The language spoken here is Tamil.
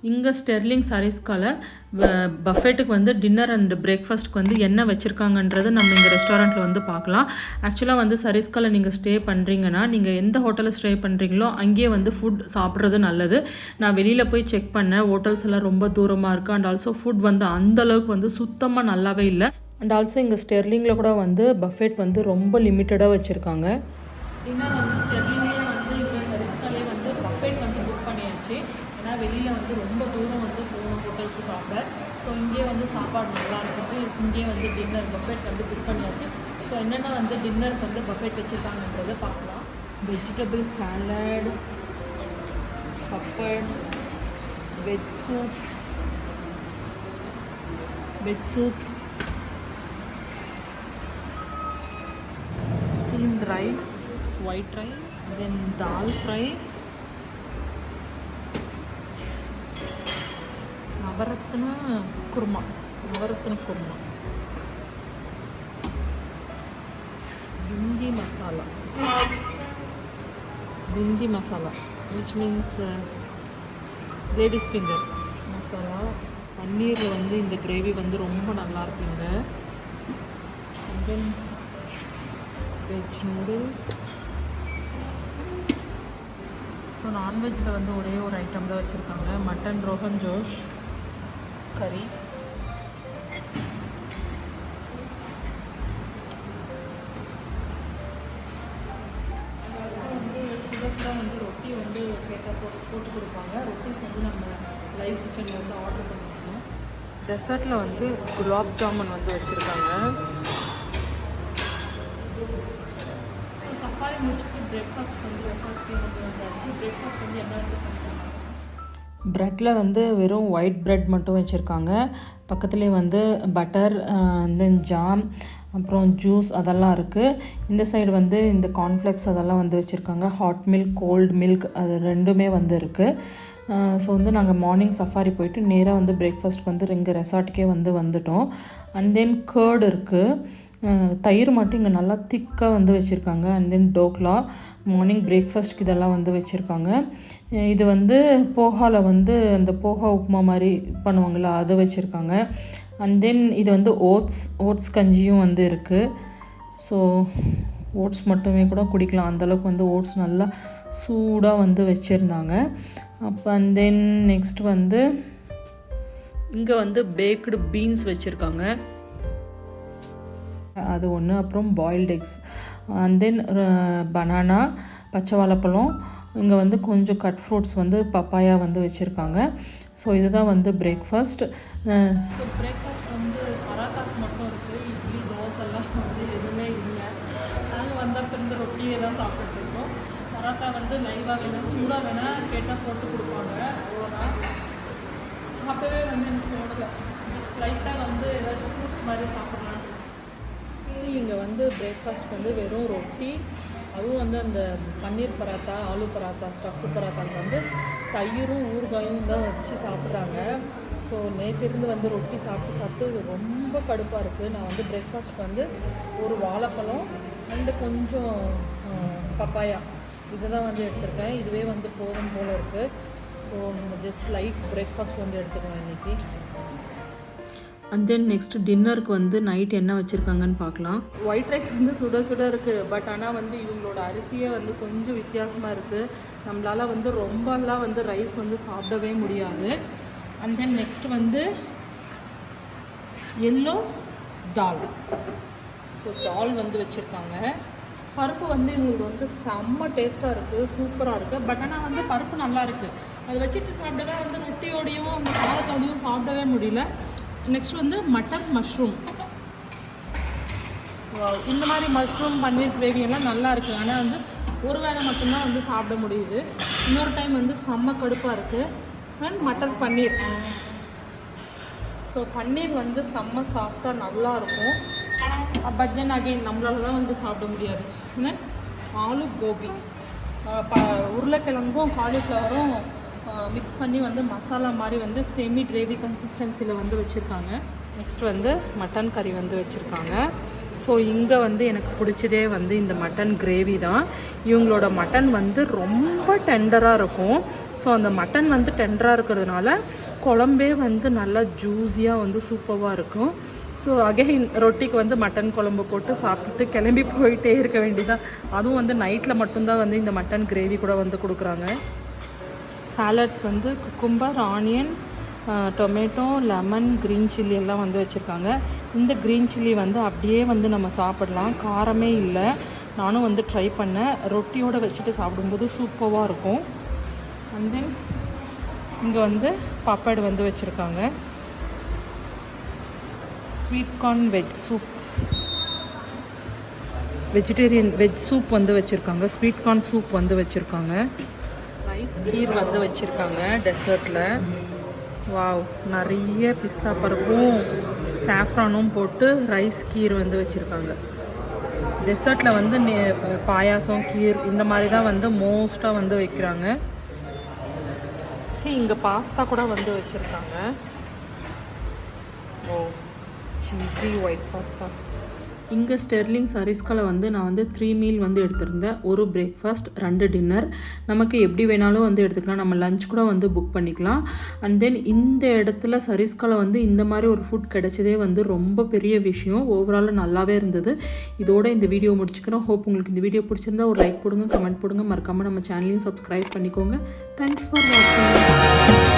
இங்கே ஸ்டெர்லிங் சாரீஸ்கால பஃபெட்டுக்கு வந்து டின்னர் அண்ட் பிரேக்ஃபாஸ்ட்டுக்கு வந்து என்ன வச்சுருக்காங்கன்றது நம்ம இங்கே ரெஸ்டாரண்ட்டில் வந்து பார்க்கலாம். ஆக்சுவலாக வந்து சரிஸ்கால நீங்கள் ஸ்டே பண்ணுறீங்கன்னா நீங்கள் எந்த ஹோட்டலில் ஸ்டே பண்ணுறீங்களோ அங்கேயே வந்து ஃபுட் சாப்பிட்றது நல்லது. நான் வெளியில் போய் செக் பண்ணேன், ஹோட்டல்ஸ் எல்லாம் ரொம்ப தூரமாக இருக்குது. அண்ட் ஆல்சோ ஃபுட் வந்து அந்தளவுக்கு வந்து சுத்தமாக நல்லாவே இல்லை. அண்ட் ஆல்சோ இங்கே ஸ்டெர்லிங்கில் கூட வந்து பஃபெட் வந்து ரொம்ப லிமிட்டடாக வச்சுருக்காங்க. டின்னர் வந்து ஸ்டெர்லிங்லேயே வந்து இங்கே சரிஸ்காலே வந்து பஃபெட் வந்து புக் பண்ணியாச்சு. ஏன்னா வெளியில் வந்து ரொம்ப தூரம் வந்து போகணும் ஹோட்டலுக்கு சாப்பிட. ஸோ இங்கே வந்து சாப்பாடு நல்லா இருக்குது. இங்கே வந்து டின்னர் பஃபெட் வந்து புக் பண்ணியாச்சு. ஸோ என்னென்ன வந்து டின்னருக்கு வந்து பஃபெட் வச்சுருக்காங்கன்றதை பார்க்கலாம். Vegetable salad, papad, veg soup, steamed rice, white rice, then dal fry, navratan kurma, bhindi masala which means ladies finger masala. பன்னீரில் வந்து இந்த கிரேவி வந்து ரொம்ப நல்லா இருக்குங்க. And then veg noodles. So நான்வெஜ்ஜில் வந்து ஒரே ஒரு ஐட்டம் தான் வச்சுருக்காங்க, மட்டன் ரோகன் ஜோஷ் கறி. வந்து சுடசுடாக வந்து ரொட்டி வந்து கேட்டால் போட்டு கொடுப்பாங்க. ரொட்டிஸ் வந்து நம்ம லைவ் கிச்சனில் வந்து ஆர்டர் பண்ணிக்கணும். டெசர்ட்டில் வந்து குலாப் ஜாமுன் வந்து வச்சுருக்காங்க. ஸோ சஃபாரி முடிச்சுட்டு பிரேக்ஃபாஸ்ட் வந்து ரெசார்ட்லேயே வந்து வந்தாச்சு. பிரேக்ஃபாஸ்ட் வந்து என்ன வச்சுருக்காங்க, ப்ரெட்டில் வந்து வெறும் ஒயிட் ப்ரெட் மட்டும் வச்சுருக்காங்க. பக்கத்துலேயே வந்து பட்டர், தென் ஜாம், அப்புறம் ஜூஸ் அதெல்லாம் இருக்குது. இந்த சைடு வந்து இந்த கார்ன்ஃப்ளெக்ஸ் அதெல்லாம் வந்து வச்சுருக்காங்க. ஹாட் மில்க், கோல்டு மில்க் அது ரெண்டுமே வந்து இருக்குது. ஸோ வந்து நாங்கள் மார்னிங் சஃபாரி போயிட்டு நேராக வந்து பிரேக்ஃபாஸ்ட் வந்து இங்கே ரெசார்ட்டுக்கே வந்துட்டோம். அண்ட் தென் கேர்டு இருக்குது. தயிர் மட்டும் இங்கே நல்லா திக்காக வந்து வச்சுருக்காங்க. அண்ட் தென் டோக்லா மார்னிங் பிரேக்ஃபாஸ்ட்டுக்கு இதெல்லாம் வந்து வச்சுருக்காங்க. இது வந்து போகாவில் வந்து அந்த போகா உப்புமா மாதிரி பண்ணுவாங்களா அது வச்சுருக்காங்க. அண்ட் தென் இது வந்து ஓட்ஸ் கஞ்சியும் வந்து இருக்குது. ஸோ ஓட்ஸ் மட்டுமே கூட குடிக்கலாம், அந்தளவுக்கு வந்து ஓட்ஸ் நல்லா சூடாக வந்து வச்சுருந்தாங்க. அப்போ அண்ட் தென் நெக்ஸ்ட் வந்து இங்கே வந்து பேக்டு பீன்ஸ் வச்சுருக்காங்க, அது ஒன்று. அப்புறம் boiled X, and then banana, பச்சை வாழைப்பழம். இங்கே வந்து கொஞ்சம் கட் ஃப்ரூட்ஸ் வந்து பப்பாயா வந்து வச்சுருக்காங்க. ஸோ இதுதான் வந்து பிரேக்ஃபாஸ்ட். ஸோ பிரேக்ஃபாஸ்ட் வந்து பராத்தாஸ் மட்டும் இருக்குது. இட்லி தோசைலாம் வந்து எதுவுமே இல்லை. நாங்கள் வந்தப்போ இந்த ரொட்டியை தான் சாப்பிட்ருக்கோம். பராத்தா வந்து லைவாக வேணும், சூடாக வேணால் கேட்டால் போட்டு கொடுப்பாங்க. அவ்வளோதான். சாப்பிடவே வந்து எனக்கு தோணலை. ஜஸ்ட் லைட்டாக வந்து ஏதாச்சும் ஃப்ரூட்ஸ் மாதிரி சாப்பிட்லாம். இங்கே வந்து பிரேக்ஃபாஸ்ட் வந்து வெறும் ரொட்டி, அதுவும் வந்து அந்த பன்னீர் பராத்தா, ஆலு பராத்தா, ஸ்டஃப்டு பராத்தாக்கு வந்து தயிரும் ஊறுகாயும் தான் வச்சு சாப்பிட்றாங்க. ஸோ நேற்றிருந்து வந்து ரொட்டி சாப்பிட்டு ரொம்ப கடுப்பாக இருக்குது. நான் வந்து பிரேக்ஃபாஸ்ட்டுக்கு வந்து ஒரு வாழைப்பழம் அண்டு கொஞ்சம் பப்பாயா இதை தான் வந்து எடுத்திருக்கேன். இதுவே வந்து போதும் போல் இருக்குது. ஸோ நம்ம ஜஸ்ட் லைட் பிரேக்ஃபாஸ்ட் வந்து எடுத்துக்கலாம் இன்றைக்கி. அண்ட் தென் நெக்ஸ்ட் டின்னருக்கு வந்து நைட் என்ன வச்சுருக்காங்கன்னு பார்க்கலாம். ஒயிட் ரைஸ் வந்து சுட இருக்குது. பட் ஆனால் வந்து இவங்களோட அரிசியே வந்து கொஞ்சம் வித்தியாசமாக இருக்குது. நம்மளால் வந்து ரொம்பலாம் வந்து ரைஸ் வந்து சாப்பிடவே முடியாது. அண்ட் தென் நெக்ஸ்ட் வந்து எல்லோ தால். ஸோ தால் வந்து வச்சுருக்காங்க. பருப்பு வந்து இவங்களுக்கு வந்து செம்ம டேஸ்ட்டாக இருக்குது, சூப்பராக இருக்குது. பட் ஆனால் வந்து பருப்பு நல்லா இருக்குது. அதை வச்சுட்டு சாப்பிடவே வந்து ரொட்டியோடையும் அந்த சாதத்தோடையும் சாப்பிடவே முடியல. நெக்ஸ்ட் வந்து மட்டன் மஷ்ரூம். இந்த மாதிரி மஷ்ரூம் பன்னீர் கிரேவியெல்லாம் நல்லா இருக்குது. ஆனால் வந்து ஒரு வேளை மட்டும்தான் வந்து சாப்பிட முடியுது. இன்னொரு டைம் வந்து செம்ம கடுப்பாக இருக்குது. And mutton paneer. So paneer வந்து செம்ம சாஃப்டாக நல்லாயிருக்கும். பட் தென் அகெயின் நம்மளால தான் வந்து சாப்பிட முடியாது. தென் ஆலு கோபி, உருளைக்கிழங்கும் காலிஃப்ளவரும் மிக்ஸ் பண்ணி வந்து மசாலா மாதிரி வந்து செமி கிரேவி கன்சிஸ்டன்சியில் வந்து வச்சுருக்காங்க. நெக்ஸ்ட் வந்து மட்டன் கறி வந்து வச்சுருக்காங்க. ஸோ இங்கே வந்து எனக்கு பிடிச்சதே வந்து இந்த மட்டன் கிரேவி தான். இவங்களோட மட்டன் வந்து ரொம்ப டெண்டராக இருக்கும். ஸோ அந்த மட்டன் வந்து டெண்டராக இருக்கிறதுனால குழம்பே வந்து நல்லா ஜூஸியாக வந்து சூப்பராக இருக்கும். ஸோ அகைன் ரொட்டிக்கு வந்து மட்டன் குழம்பு போட்டு சாப்பிட்டுட்டு கிளம்பி போயிட்டே இருக்க வேண்டியதான். அதுவும் வந்து நைட்டில் மட்டும்தான் வந்து இந்த மட்டன் கிரேவி கூட வந்து கொடுக்குறாங்க. சாலட்ஸ் வந்து cucumber, onion, tomato, lemon, green chilli எல்லாம் வந்து வச்சுருக்காங்க. இந்த க்ரீன் சில்லி வந்து அப்படியே வந்து நம்ம சாப்பிடலாம், காரமே இல்லை. நானும் வந்து ட்ரை பண்ணேன். ரொட்டியோடு வச்சுட்டு சாப்பிடும்போது சூப்பராக இருக்கும். அண்ட் தென் இங்கே வந்து பாப்பாடு வந்து வச்சுருக்காங்க. Sweet corn veg soup, vegetarian veg soup வந்து வச்சுருக்காங்க. ஸ்வீட் கார்ன் சூப் வந்து வச்சுருக்காங்க. ரைஸ் கீர் வந்து வச்சுருக்காங்க டெசர்ட்டில். வாவ், நிறைய பிஸ்தா பருப்பும் சாஃப்ரானும் போட்டு ரைஸ் கீர் வந்து வச்சுருக்காங்க. டெசர்ட்டில் வந்து பாயாசம், கீர் இந்த மாதிரி தான் வந்து மோஸ்ட்டாக வந்து வைக்கிறாங்க. இங்கே பாஸ்தா கூட வந்து வச்சுருக்காங்க. ஓ, சீஸி ஒயிட் பாஸ்தா. இங்கே ஸ்டெர்லிங் சரிஸ்காவில் வந்து நான் வந்து 3 மீல் வந்து எடுத்திருந்தேன். ஒரு பிரேக்ஃபாஸ்ட், 2 டின்னர். நமக்கு எப்படி வேணாலும் வந்து எடுத்துக்கலாம். நம்ம லஞ்ச் கூட வந்து புக் பண்ணிக்கலாம். அண்ட் தென் இந்த இடத்துல சரிஸ்காவில் வந்து இந்த மாதிரி ஒரு ஃபுட் கிடைச்சதே வந்து ரொம்ப பெரிய விஷயம். ஓவராலாக நல்லாவே இருந்தது. இதோட இந்த வீடியோ முடிச்சுக்கிறோம். ஹோப் உங்களுக்கு இந்த வீடியோ பிடிச்சிருந்தா ஒரு லைக் போடுங்க, கமெண்ட் போடுங்க. மறக்காமல் நம்ம சேனலையும் சப்ஸ்கிரைப் பண்ணிக்கோங்க. தேங்க்ஸ் ஃபார் வாட்சிங்.